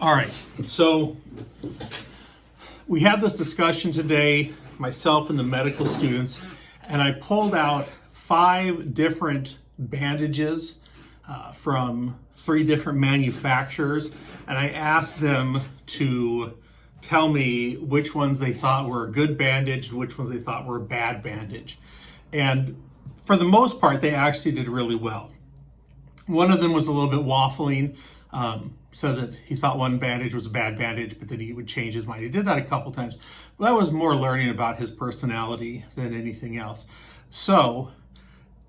All right, so we had this discussion today, myself and the medical students, and I pulled out 5 different bandages from 3 different manufacturers, and I asked them to tell me which ones they thought were a good bandage and which ones they thought were a bad bandage. And for the most part, they actually did really well. One of them was a little bit waffling, said that he thought one bandage was a bad bandage, but then he would change his mind. He did that a couple times. But that was more learning about his personality than anything else. So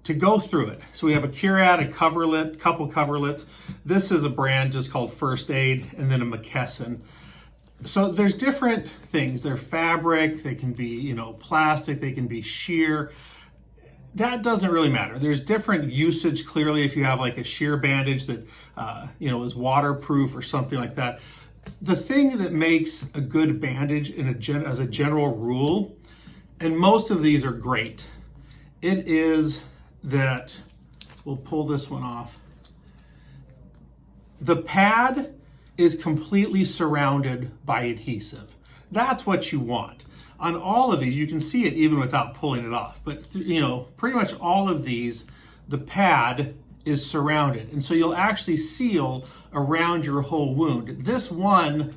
to go through it, so we have a Curad, a coverlet, couple coverlets. This is a brand just called First Aid, and then a McKesson. So there's different things. They're fabric, they can be, plastic, they can be sheer. That doesn't really matter. There's different usage. Clearly, if you have like a sheer bandage that, is waterproof or something like that. The thing that makes a good bandage as a general rule, and most of these are great, it is that, we'll pull this one off. The pad is completely surrounded by adhesive. That's what you want. On all of these, you can see it even without pulling it off, but pretty much all of these, the pad is surrounded. And so you'll actually seal around your whole wound. This one,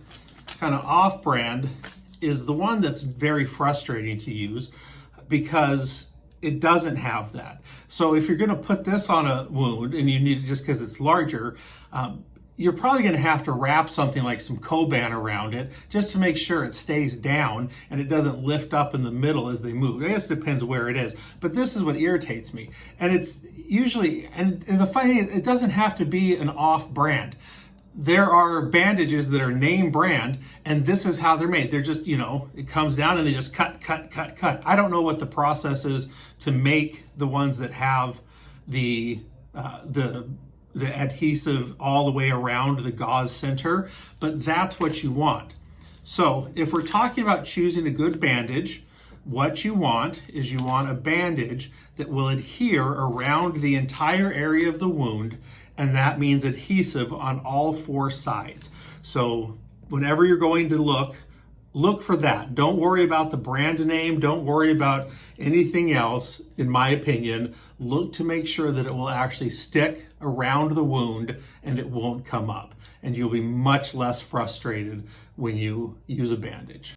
kind of off-brand, is the one that's very frustrating to use because it doesn't have that. So if you're gonna put this on a wound and you need it just because it's larger, you're probably going to have to wrap something like some Coban around it just to make sure it stays down and it doesn't lift up in the middle as they move. I guess it depends where it is, but this is what irritates me. And it's usually, and the funny thing is, it doesn't have to be an off brand. There are bandages that are name brand, and this is how they're made. They're just, it comes down and they just cut. I don't know what the process is to make the ones that have the adhesive all the way around the gauze center, but that's what you want. So if we're talking about choosing a good bandage, what you want is you want a bandage that will adhere around the entire area of the wound, and that means adhesive on all 4 sides. So whenever you're going to look for that. Don't worry about the brand name. Don't worry about anything else, in my opinion. Look to make sure that it will actually stick around the wound and it won't come up. And you'll be much less frustrated when you use a bandage.